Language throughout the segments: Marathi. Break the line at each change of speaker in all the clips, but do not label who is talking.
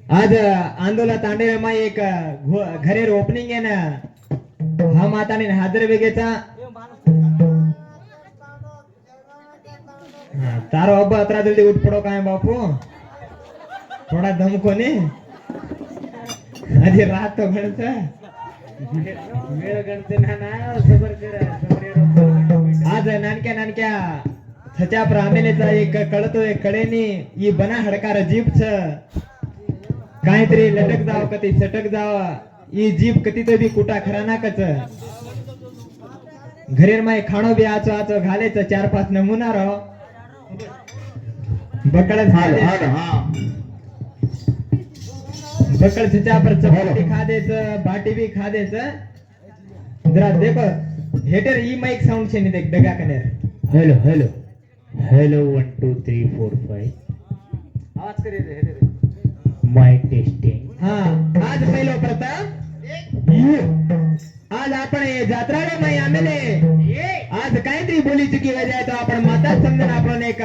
आज आंदोलन तांडे में एक घरेर ओपनिंग है ना हम आता ने हाजर वेगेचा तारो अब अतरा जल्दी उठ पड़ो काय बापू थोड़ा दम कोने अरे रात तो गणत वेळ गणते ना सबर कर आज नानक्या नानक्या छच्या प्रामेलेचा एक कळतोय कळेनी ई बना हडकार जीप छ काहीतरी लटक जाव कधी सटक जाव ई जीप कधी तो बी कुटा खरा ना कच घरेर माय खाणो बी आचो आचो घालेच 4-5 नमुना रो बकळ झाले बकळ छच्या पर चपाती खा देच बाटी भी खा देच जरा देखो हेटर ई माइक साउंड छे नी देख डगा कनेर हेलो हेलो हेलो 1 2 3 4 5 आवाज करे रे हेटर माइक टेस्टिंग हां आज पहिलो प्रथम आज आपण जात्राळे मै आमेले आज काहीतरी बोली चुकी वजह तो आपण माता समजन आपण एक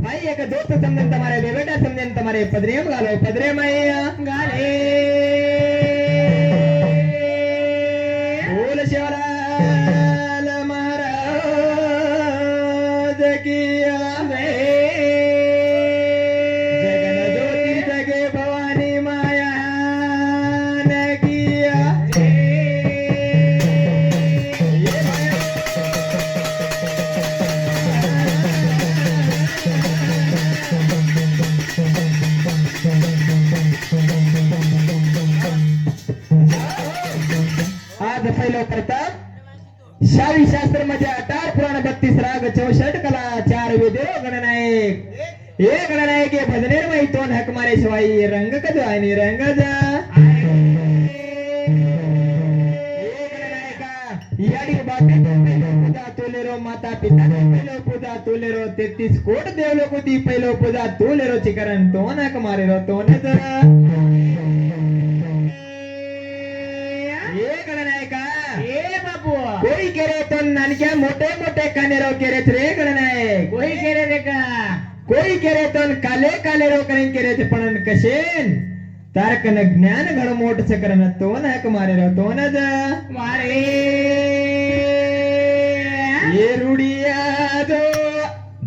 भाई एक दोस्त समजन तुम्हारे बेटा समजन तुम्हारे पदरेम गालो पदरे मै गाले बोल शिवलाल महाराज की शावी शास्त्र मध्ये 18 पुराण 32 राग 64 कला 4 वेदो गणनायक एक गणनायक ये भजनेर माई तोन हक मारे शिवाई रंग कदो आयनी रंग जा एक गणनायका याडी बाटे पहिलो पूजा तोलेरो माता पिता पहिलो पूजा तोलेरो 33 कोट देव लोक दी पहिलो पूजा तोलेरो चिकरन तोन हक मारे रो तोन जा एक गणनायका कोई केरे तो नानक्या मोठे मोठे कानेरो केरे रे गणनायक कोई केरे रे का कोई केरे तो काले काले रो करें केरे थे पण कशेन तारकन ज्ञान घड मोठ सकरन तो न मारे रो तो न जा मारे ये रुडिया दो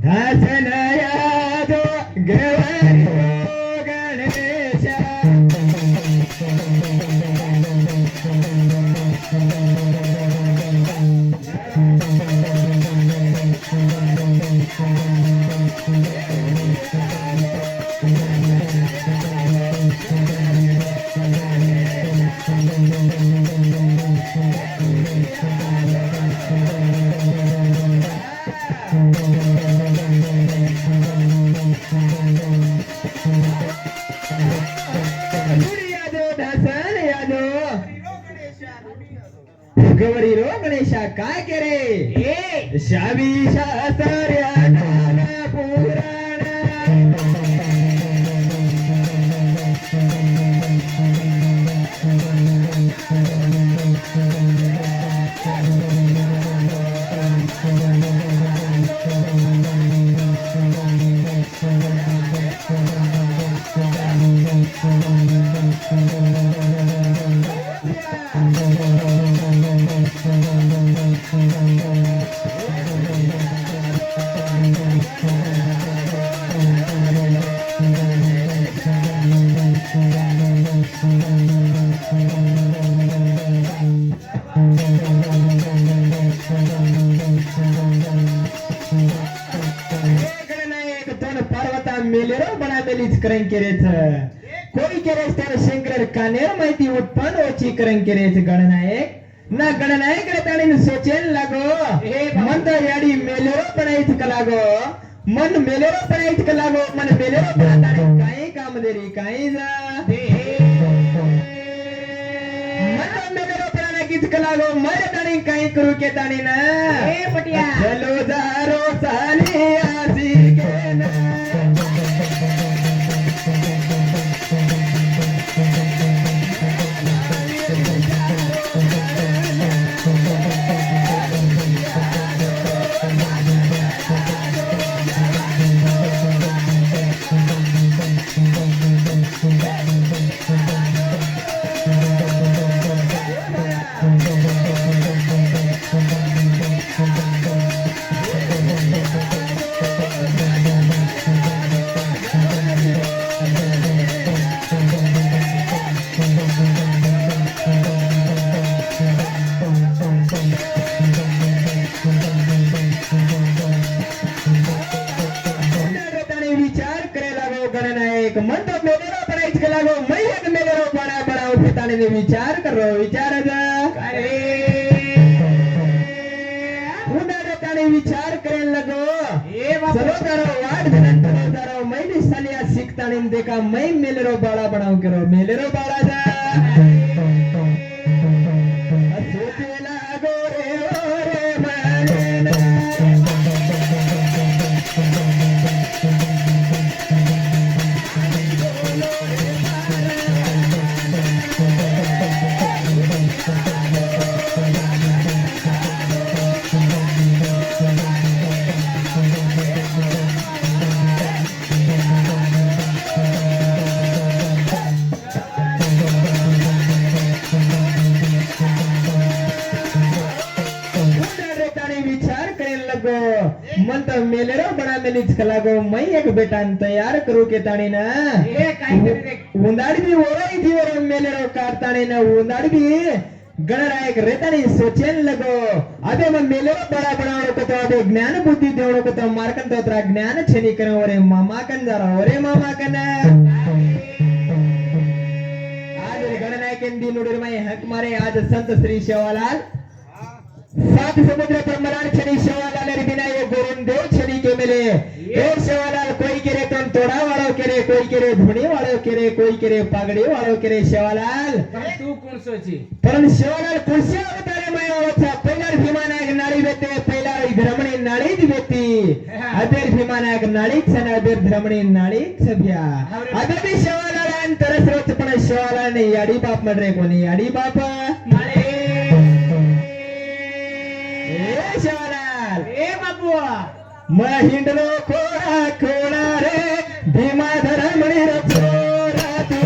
धासन या दो गवारी गणेशा गवरी रो गणेशा काय केरे शावी शास्त्र्या पुराण मेलेरो बना मेलीच करन केरेच कोई केरेच तर शंकर कानेर माहिती उत्पन्न ओची करन केरेच गणनायक ना गणनायक रे ताणी सोचेन लागो मन तो याडी मेलेरो बनाईच कलागो मन मेलेरो बनाईच कलागो मन मेलेरो बनाताणी काही काम देरी काही जा मन मेलेरो बनाना किच कलागो मर ताणी काही करू के ताणी ना ए पटिया चलो जारो साली आसी के ना गणनायक म्हणतो मेलेरो बनायच लागो मै एक मेलेरो बना बनाव घेताने विचार करो विचार उन्हाळ्याने विचार करायला लगो चलो करो वाट घडत करो मै दिसालिया शिकताने देखा मै मेलेरो बाळा बनाव करो मेलेरो बाळा जा सोचेला गो रे ओ रे माने म्हणतो मेलेरो बडा मेलीच लागो मै एक बेटा तयार करू के ताणी ना उंदाड़ी भी ओराई थी और मेलेरो काटताणी ना उंदाड़ी भी गणनायक रेतानी सोचेन लगो अबे मैं मेलेरो बड़ा बनावणो को तो अबे ज्ञान बुद्धि देवणो को तो मार्कन तो त्रा ज्ञान छेनी करो ओरे मामा कन जरा ओरे मामा कन आज गणनायक इन नुडीर मै हक मारे आज संत श्री शेवालाल सात समुद्र ब्रह्मरान छनी शेवालाल बिना ये गोरुन देव छनी के मिले एक शेवालाल कोई करे तो तोड़ा वालों करे कोई करे धुनी वालों करे कोई करे पगड़ी वालों करे शेवालाल
तू कौन सोची
पण शेवालाल कुर्सी अवतारे मैं आवचा पहिला भीमानायक नाळी बेते पहिला धर्मणी नाळी बेती अदर भीमानायक नाळी छन अदर धर्मणी नाळी छब्या अदर भी शेवालाल अंतर स्रोत पण शेवालाल ने याडी बाप मडरे कोणी याडी बाप माळे शेवालाल
ए बाबू
महिंद्रो कोळा कोळा रे भीमा धरमणी रचोरा तू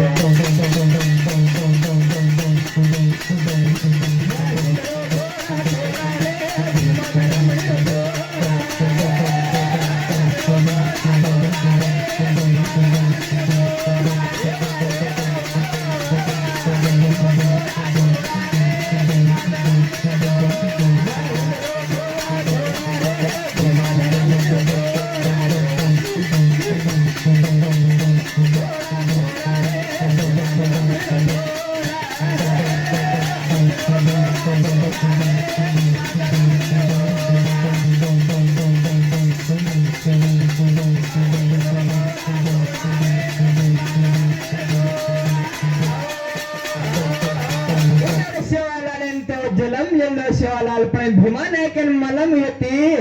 शेवालाल पण भीमानायक मलम येती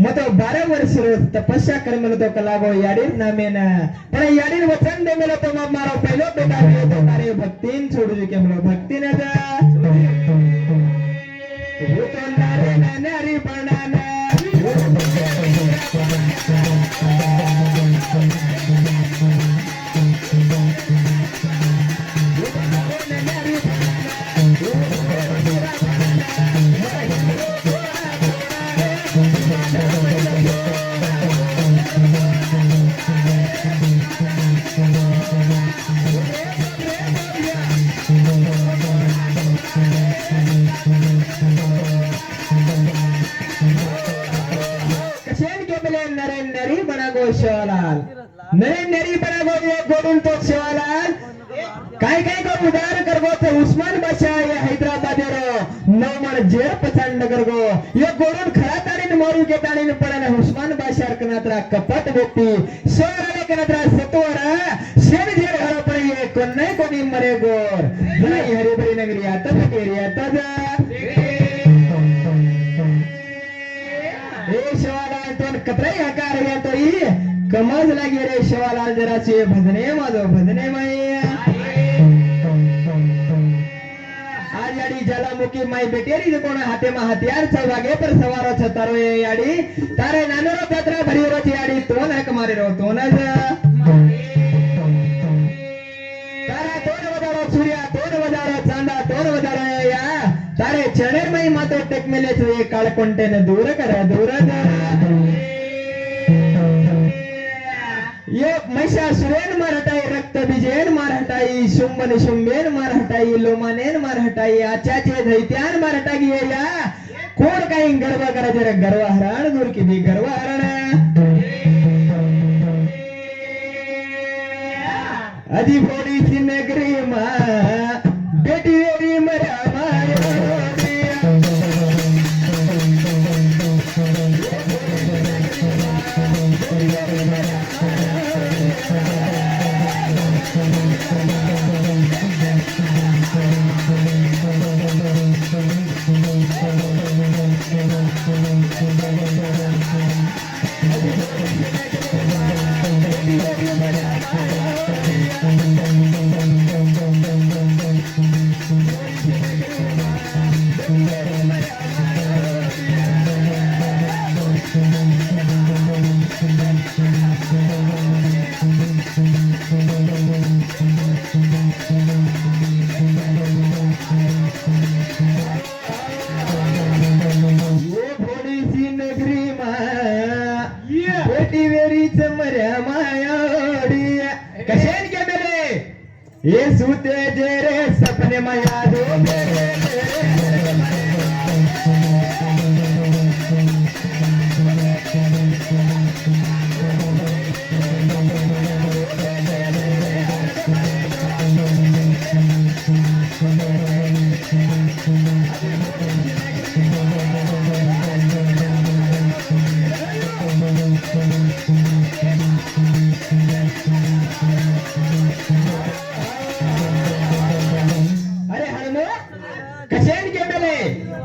मत 12 वर्ष रोज तपस्या कर मिलो तो कलागो याडीर नामेन पण याडीर वचन दे मिलो तो मारो पहिलो बेटा मिलो तो तारे भक्तीन छोडू के मिलो भक्तीन जा वो तो नारे नारी बनाना शेवालाल नरे नरी बना गो ये गोडून तो शेवालाल काय काय को उदार कर गो तो उस्मान बादशाह ये हैदराबाद रो नौ मन जेर पचंड कर गो ये गोडून खरा तारीन मोरू के तारीन पडना उस्मान बादशाह कनात्रा कपट व्यक्ति शेवालाल कनात्रा सतोर शेर जेर हरो पर ये कोन्ने कोनी मरे गोर भाई हरी भरी नगरी आता केरी आता जा ए शेवालाल तो कतराई हकार या तो ई कमाज लागे रे शेवालाल जराचे भजने माझो भजने माई आज याडी ज्वालामुखी माई बेटेरी कोण हाते मा हथियार चौवागे पर सवारो छतारो याडी तारे नानरो पत्रा भरी रोची याडी तोन हक मारे रो तोन तारा तोन वजारो सूर्या तोन वजारो चांदा तोन वजारो या तारे चणे माई मातो टेक मेले छे काळ कोंटेने दूर कर दूर ये महिषासुरेन मार हटाई रक्त बीजेन मार हटाई शुंभन शुंभेन मार हटाई लोमानेन मार हटाई आचाचे दैत्यान मार हटाई या कोण काही गर्व करायचे रे गर्व हरण दूर किती गर्व हरण अजी भोड़ी सी नगरी माँ बेटी मेरी मरा ये सूते जेरे सपने में याद हो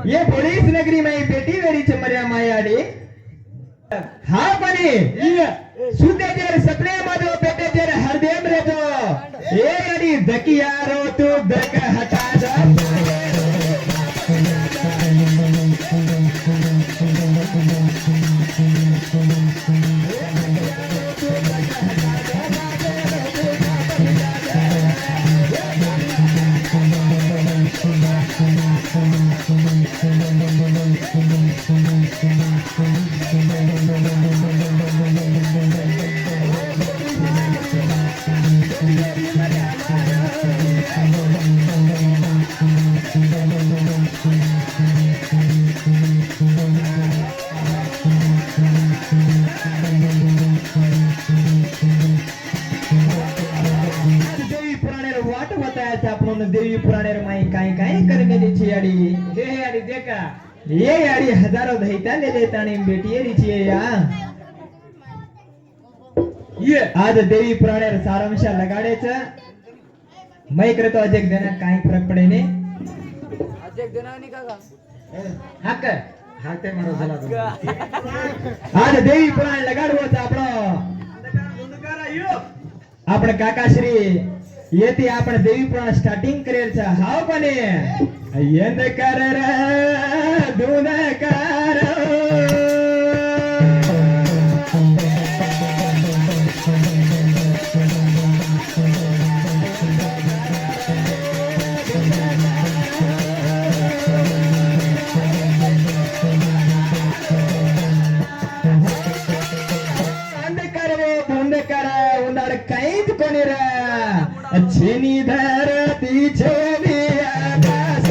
ये पोलीस नगरी में बेटी वेरी चमरिया मायाडी हा बने सुते जेर सपने मधो बेटे जेर हरदेम रे तो ए अड़ी दकियारो तू दक हटा जा देवी पुराणे माई काय काय करमेलीची आडी हे आडी देखा ये आडी हजारो धैता ले ताणी बेटियेरीची या ये आज देवी पुराणे सारांश लगाडेचं मै करतो अजक देना काय फरक पडेने अजक देना नाही का हक हाते म्हणो झाला आज देवी पुराण लगाडवोच आपण काकाश्री येते आपण देवी पुराण स्टार्टिंग करेलचा हाव बने यंद कर दून कर काहीच कोणी छेनी धरती छेनी आकाश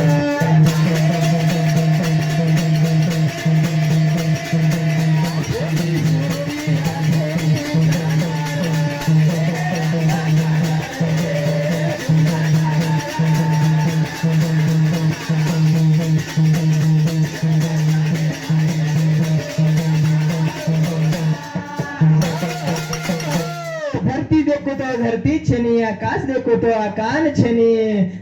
धरती छेनी आकाश देखो तो आकान छेनी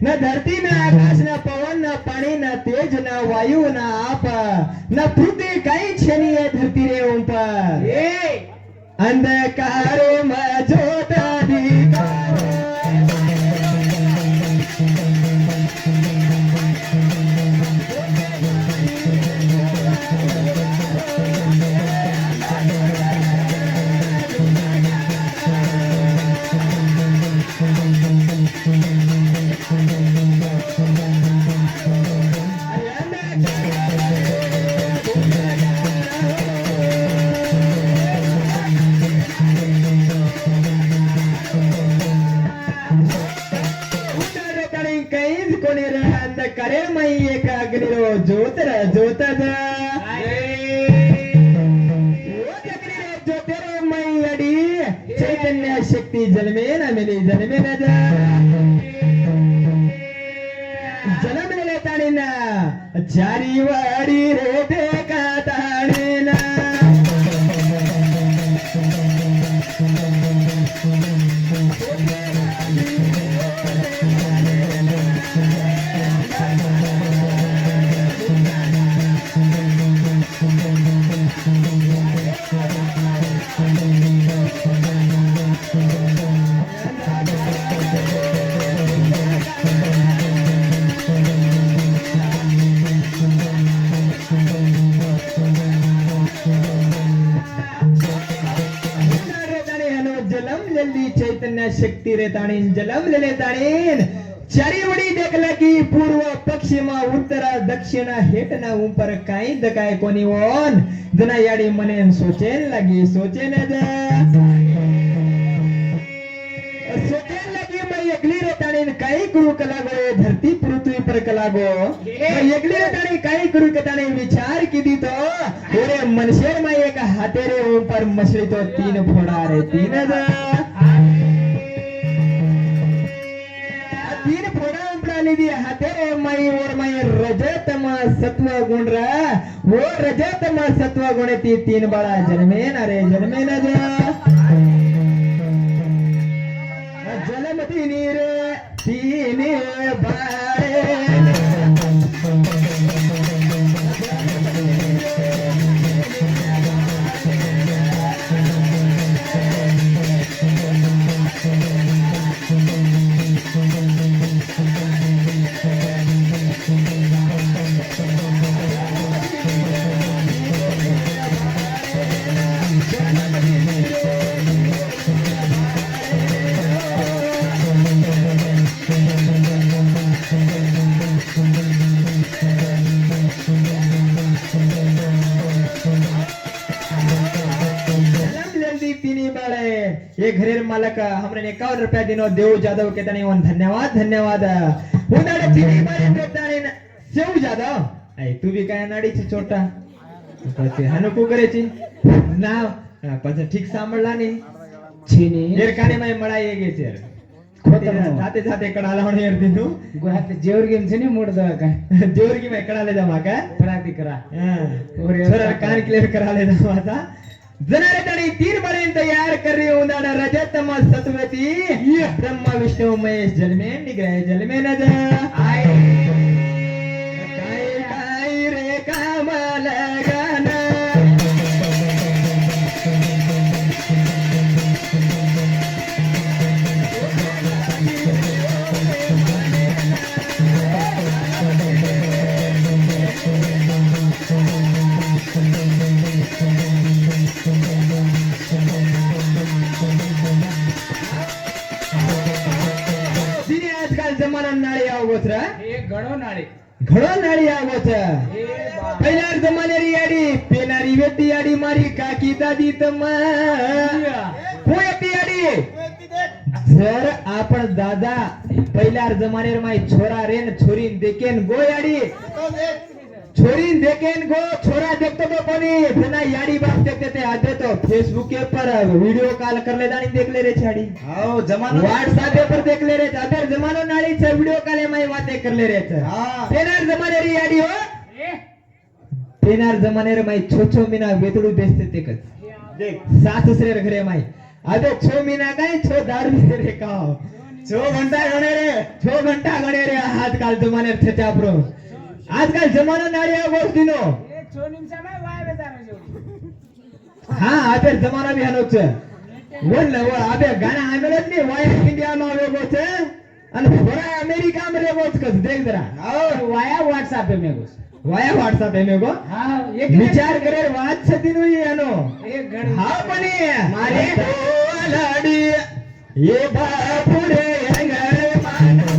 न धरती न आकाश न पवन न पानी न तेज न वायु न आप न पृथ्वी कहीं छेनी है धरती रे ऊपर अंधकार में ज्योत करे मई एक अग्निरो ज्योतर ज्योतद ज्योतिरो मई अडी चैतन्य शक्ती जन्मे न मिली जन्मे न जन्मलेले ताणीन चारी वाडी रे देखा ताणीन चैतन्य शक्ती रे ताणीन जलमलेले ताणीन चारी वडी देखला की पूर्व पश्चिम उत्तर दक्षिण हेटन ऊपर काही दकाय कोणी ओन जना याडी मनेन सोचेन लगी सोचेन लगी मैं एकली रे ताणीन काही करू कलागो धरती पृथ्वी पर कलागो मैं एकली रे ताणी काही करू के ताणी विचार की तो ओरे मनशेर में एक हाथे रे ऊपर मछली तो तीन फोड़ा रे तीन तीन फोड़ा उपड़ा दी हाथे मई और मई रजतम सत्व गुण वो रजतम सत्व गुण ती तीन बड़ा जन्मे न रे जन्मे न जलमती नीर तीन बारे ये घरेर मालक हमरे 51 रुपया दिनो देव जादव के तने वन धन्यवाद धन्यवाद उदाडे चिनी बारे देताने सेव जादव आई तू भी काय नाडीची छोटा પછી હનુકુ કરે છે ના પછી ઠીક સાંભળલા ની છીની એર કાને મે મળાઈ ગે છે સાથે સાથે કડાલાવણ એર દીધું ગોહાતે જેવર ગેમ છે ને મોડ દવા કા જેવર ગેમ કડાલે દવા કા પરાતી કરા हां और सर कान क्लियर करा ले दवा था जनारे तणी तीन बड़े तैयार कर रही हूं दादा रजतम सत्वती ब्रह्मा विष्णु महेश जन्मे निग्रह जन्मे न आए काय रे कामल गाना जमाना नाळी आवगोच रा एक घडो नाळी आवगोच पहिल्या जमाने री याडी पेनारी वेटी याडी मारी काकी दादी तमा पोयती याडी जर आपण दादा पहिल्या जमाने रे माई छोरा रेन छोरीन देकेन गो याडी छोरीन देखेन गो छोरा देखतो तो कोनी जना याडी बाप देखते थे आधे तो फेसबुक के पर वीडियो कॉल कर ले दानी देख ले रे छाड़ी हां जमाना व्हाट्सएप पर देख ले रे अदर जमानो नाड़ी से वीडियो कॉल में बातें कर ले रे हां तेनार जमाने री याडी हो तेनार जमाने रे माई छो मीना वेतडू बेचते ते कच देख सास ससरे रे घरे माई अबे 6 मीना काय 6 दारू रे का 6 घंटा गणे रे हाथ काल जमाने थे आपरो आजकल जमाना नाड़िया गोष्टीनो हाँ अबे जमाना भी हनोच बोल अबे गाना आमेलत नहीं वाया इंडिया में वेगो छे અને ફોરા અમેરિકા માં રેગો કસ દેખ જરા વાયા WhatsApp में गोस वाया WhatsApp में गो हां एक विचार करे વાત છતી નો એનો એક ઘડી હા બની મારે લાડી એ બાપુરે ઘરે માનો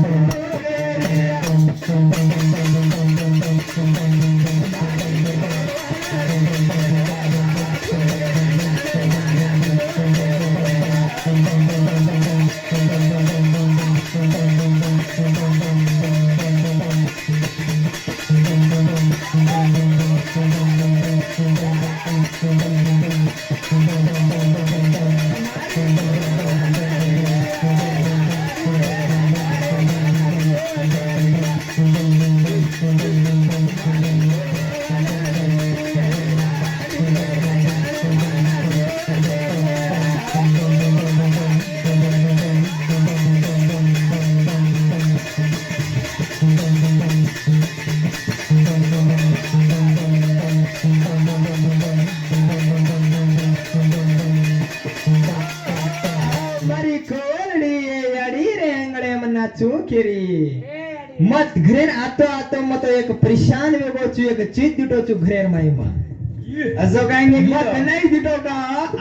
याडी रे अंगडे मना चुकेरी मत घरेन आतो मत एक परेशान वेगो छु एक चीज दिटो छु घरेर माई मा असो काय मत नाही दिटो का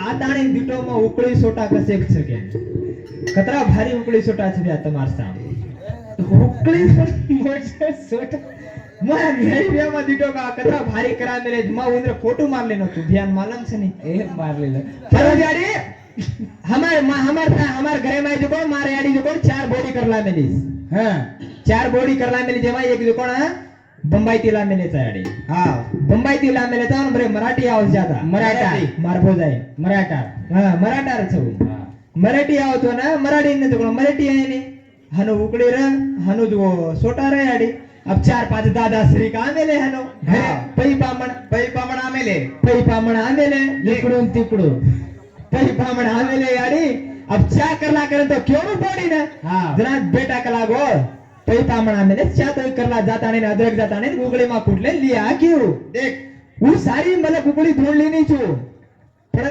आताणी दिटो मा उकळी सोटा कसे छके कतरा भारी उकळी सोटा छे आता मारसा उकळी मोठे सोटा मा नाही बे मा दिटो का कतरा भारी करा मेले मा उंदर फोटो मारले न तू ध्यान मालम छे नहीं ए मारलेला पर याडी हमार घरे में जो कोण मारे याडी जो कोण 4 बॉडी करला मेलीस हां 4 बॉडी करला मेली जेव्हा एक जो कोण बंबई तिला मेलेचा याडी हां बंबई तिला मेलेचा बरे मराठी आवाज ज्यादा मराठा मारभो जाय मराठा हां मराठा रे छो मराठी आवतो ना मराठी ने जो कोण मराठी आहे ने हनो उकडी रे हनो जो सोटा रे याडी अब 4-5 दादा श्री का आमेले हनो पै पामण आमेले इकडून तिकडून पै पामण आमेले याडी अब चा करला करे तो क्यों बॉडी ना जरा बेटा कला गो पै पामण आमेले चा तो करला जाता ने अदरक जाता ने उगली मा फुटले लिया क्यों देख वो सारी मला कुकड़ी ढूंढली नहीं छु पण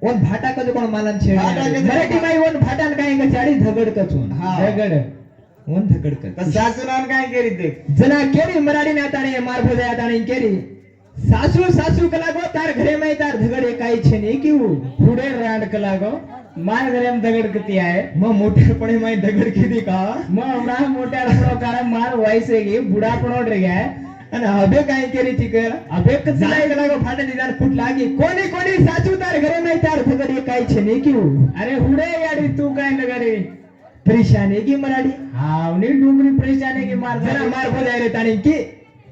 ओन भाटा का जो कोण मालन छे मराठी माई ओन भाटा न काय चाडी धगड कछु धगड ओन धगड कर सासूनान काय केरी देख जना केरी मराठी ने आताने मारभो जाय आताने केरी सासू कलागो तार घरे में तार धगड एकाई छे नहीं क्यों पुढे रांड कलागो मार घरे में दगड किती आहे म मोठेपणे में दगड किती का म हमरा मोठ्यापणो कारण मार वयसे गे बुढापणो रे गे અને હવે કાઈ કેરી છી કે હવે કસાય કલાગો फाटे निदान फुट लागी कोणी सासू तार घरे में तार धगड एकाई छे नहीं क्यों अरे हुडे याडी तू काय नगरी परेशानी की मराठी हावनी डुंगरी परेशानी की मार जरा मार बोलाय रे ताणी की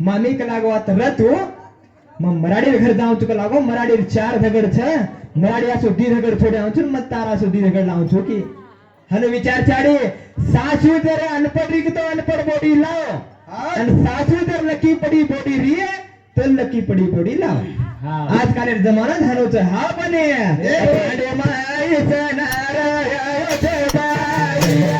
मामी कलागो आत रतु म मराठी घर जाऊ चुका लागो मराठी 4 धगड छ मराठी असो दी धगड थोडे आऊं मत तारा सो दी धगड लाऊं छु की हन विचार चाडी सासू जर अनपढ़ री तो अनपढ़ बॉडी लाओ अन सासू जर लकी पड़ी बॉडी री तो लकी पड़ी बॉडी लाओ आजकाल जमाना धनो छ हा बने अरे माई सनारा ते बाई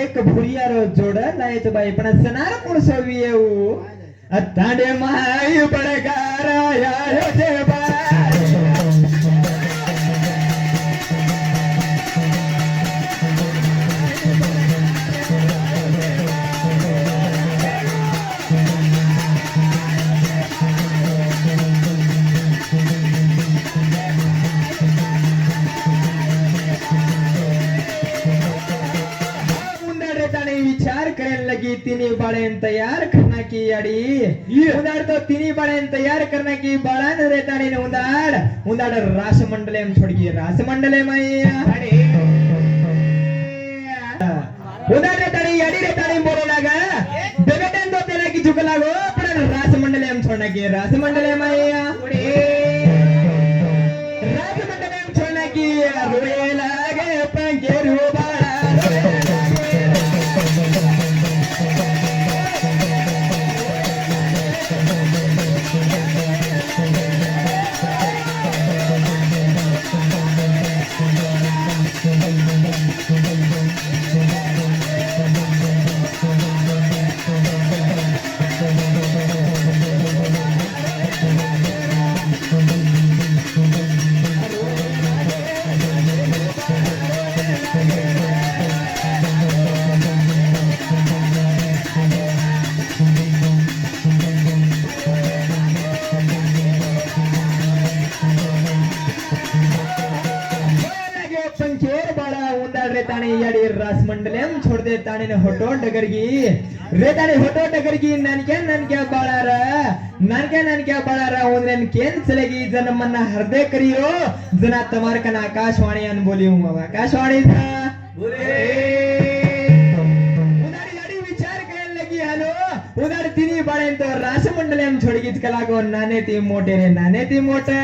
एक भुरिया रो जोड़ा लाए तो भाई पण सनार कोण सवी येऊ तांडे माई पडकारा या जे तिनी बाळेन तयार करना की याडी उंदाड तो तिनी बाळेन तयार करना की बाळान रेताणी ने उंदाड रासमंडलेम छोडगी रासमंडलेम उंदाड रेताणी याडी रेताणी बोले लागा बेबेटन तो तेला की झुक लागो पण रासमंडलेम छोडना की रासमंडलेम रासमंडलेम छोडना की रोए लागे पंगेरू बाळा याडी रास मंडलम छोड़ दे ताने ने होटो डगरगी रे ताने होटो डगरगी ननक्या बाळारा उन्रेन केन चलेगी जनमना हृदय करियो जना तमार कन आकाशवाणी अन बोली हूं आकाशवाणी था बोले उदारी याडी विचार करायला लगी हॅलो उदार तिनी बाळेन तो रास मंडलम छोडगीच कला गो नाने ती मोठे रे नाने ती मोठे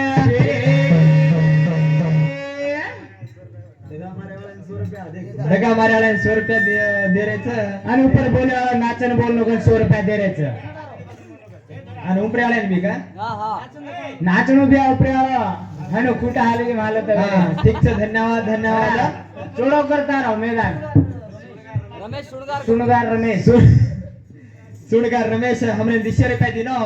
डगा मारायला 100 रुपया दे रेचं आणि ऊपर बोल नाचन बोल नको 100 रुपया दे रेचं आणि उपरे आले मी का नाचणू बी उपरे आला हनो कुठं आले की मला तर ठीक आहे धन्यवाद चोडो करता राव मैदान रमेश सुणगार रमेश हमने 200 रुपया दिनो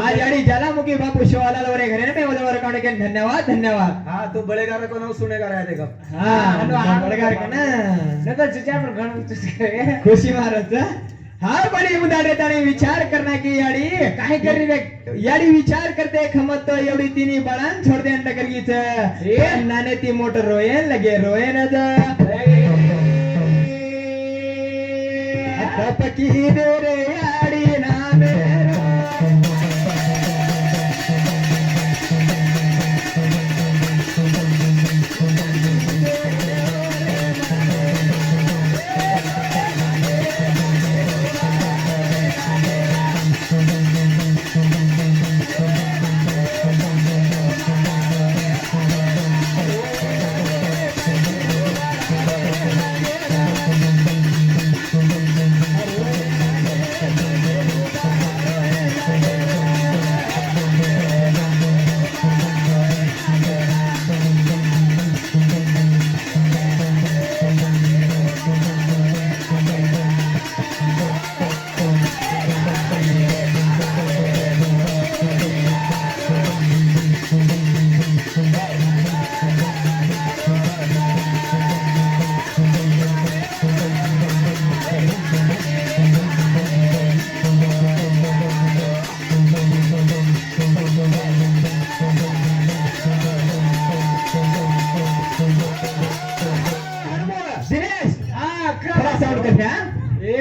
आज याडी ज्वालामुखी बापू शिवाला वरे घरे में उधर काउंट के धन्यवाद
हां तू बड़ेगार को ना सुनेगार आहे ते का
हां बड़ेगार का ना नका चिचा पर घण खुशी मारत हा बड़ी उदारे ताने विचार करना की याडी काय करी रे याडी विचार करते खमत तो एवढी तिनी बाळान छोड दे अंड करगीच नाने ती मोटर रोये लगे रोये न जा तपकी दे रे याडी नामे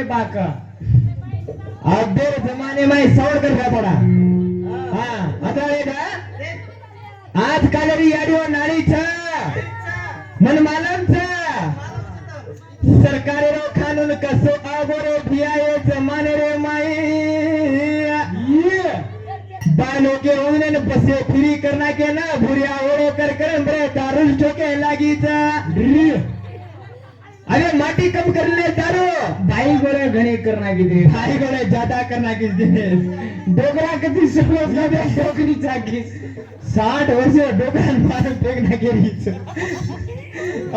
बाका अब्दुल जमाने में सौर कर थोड़ा हाँ आता का आज कालरी याडियो नाडी छ मन मालम छ सरकारी रो कानून कसो आगोरे भियाये जमाने रे माई बालों के उन्हें बसे फ्री करना के ना भुरिया ओरो कर बरे दारू ठोके लागी था अरे माटी कम कर ले दारू भाई गोरे घणे करना की दे भाई गोरे ज्यादा करना की दे डोगरा कधी समज ना दे डोगरी चाकी 60 वर्ष डोगरा मारून फेकना केलीच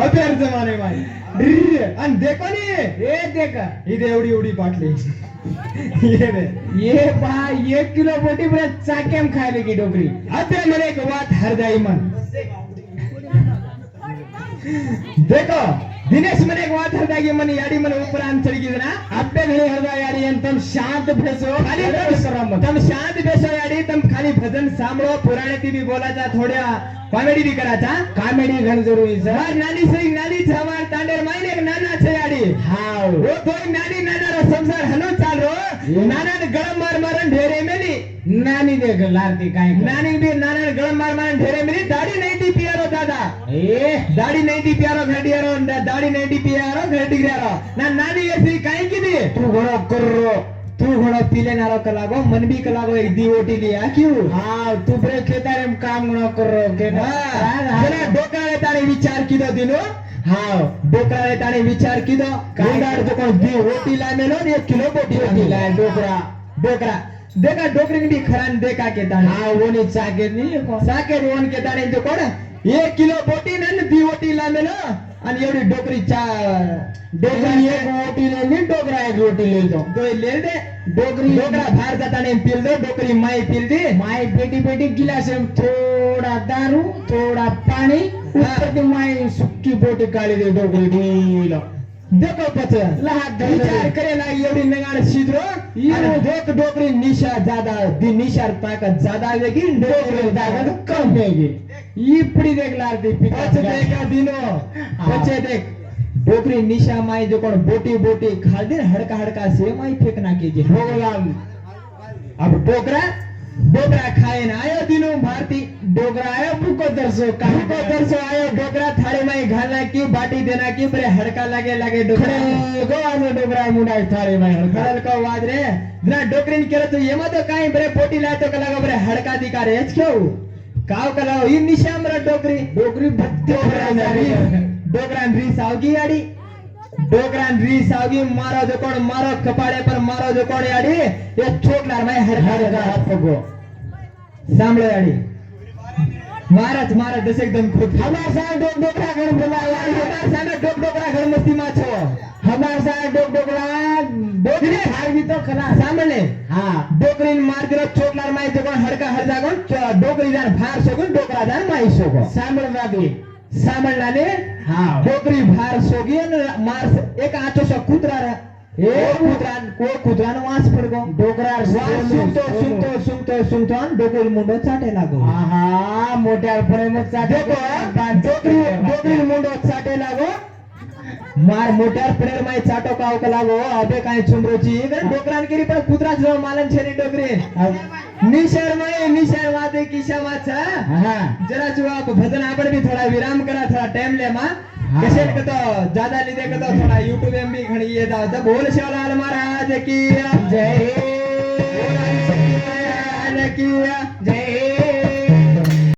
अबेर जमाने माई आणि देखो नी ए देखा इथे एवढी बाटली ये बा 1 किलो बोटी बरे चाकेम खायले की डोगरी अबे मेरे एक बात हरदाई मन देखो दिनेश मने एक बात हरदा की मन याडी मन उपरांत चढ़ गई ना अबे नहीं हरदा याडी एन तुम शांत बेसो खाली तुम शांत बेसो याडी तुम खाली भजन सांभळो पुराणे ती भी बोलाचा थोड्या कॉमेडी भी कराचा कॉमेडी घण जरूरी છે નાની સઈ નાની છવાર તાંડેર માઈને એક નાના છે याडी हां वो तो नानी नाना रो संसार हनो चाल रो नाना ने गळम मारन ढेरे मेली नानी दे लारती काय नानी भी नाना ने गळम मारन ढेरे मेली दाढ़ी नहीं दी पियारो दादा ए दाढ़ी नहीं दी पियारो घडियारो दाढ़ी नहीं दी पियारो घडियारो ना नानी ऐसी काय की दी तू घोड़ो करो तू घोड़ो पीले नारो कलागो मन भी कलागो एक दीवोटी लिया क्यों हां तू ब्रे खेतारे में काम न करो के ना जरा डोकाळे ताणे विचार किदो दिनो हां डोकाळे ताणे विचार किदो कांडार जो कोण दीवोटी लामेलो 1 किलो बोटी लाय डोकरा देखा डोकरी की खरान देखा के ताणे हां ओनी चाके नी चाके रोन के ताणे जो कोण 1 किलो बोटी नन दीवोटी लामेलो आणि एवढी डोकरी डोकरी एक रोटी ले डोकरा एक रोटी ले दो ले दे डोकरा बाहर जाताने पील दो डोकरी माई पील दे माई बेटी गिलास में थोड़ा दारू थोड़ा पानी ऊपर की माई सुक्की बोटी काली दे डोकरी ढीलो देखो पचे विचार करेला एवढी नगाड़ छिद्रो आणि देख डोकरी निशा ज्यादा दी निशार ताकत ज्यादा आवेगी डोकरी ताकत कम होगी इपड़ी देख लार दी पचे देख दिनो पचे देख डोकरी निशा माई जो कोण बोटी बोटी खाल दिन हड़का हड़का से माई फेंकना कीजिए भगवान अब डोकरा खाए ना आयो दिनो भारती डोकरा आयो मुको दर्शो कहाँ को दर्शो आयो डोकरा थाली माई घालना की बाटी देना की बरे हड़का लगे डोकरा गोवानो डोकरा मुंडा थाली माई खडल को वाद रे जरा डोकरीन केलं तो येमा तो काही बरे पोटी लातो का लागा बरे हड़का दिकारे हेच क्यों काव कलाव ही निशा मरा डोकरी भत्यो डोकरान री सावगी आडी डोकरान री सावगी मारो जो कोण मारो कपाड़े पर मारो जो कोण आडी ये छोटलार माई हड़का हाथ पगो सांभळो आडी महाराज दस एकदम खूब हमार सा डोकरा गण बोलाया हमार सा डोकरा गण मस्ती माछो हमार सा डोकरा डोकरी खावी तो खला सांभळे हां डोकरीन मार दिलो छोटलार माई जो कोण हड़का हर जागोन डोकरी जान भार सोगून डोकरा जान माई सोगो सांभळ लागे सांभळलाने हां डोकरी भार सोगी न मार एक आचो सा कुत्रा कुत्रान वास पडगो डोकरार सुंगतो डोकरी मुंडो चाटे लागो आहा मोठ्या पणे मग चाटे डोकरी मुंडो चाटे लागो मार मोठ्यार पणेर माई चाटो काव का लागो अबे काय चुमरोची डोकरान केरी पण कुत्रा जो मालन छेनी डोकरी निशर वादे किशा वाचा जरा जो आप भजन आपण भी थोड़ा विराम करा थोड़ा टाइम ले मा कैसेट का तो ज्यादा ली दे का तो थोड़ा यूट्यूब में भी घणी ये था तो बोल शिवलाल महाराज की जय की जय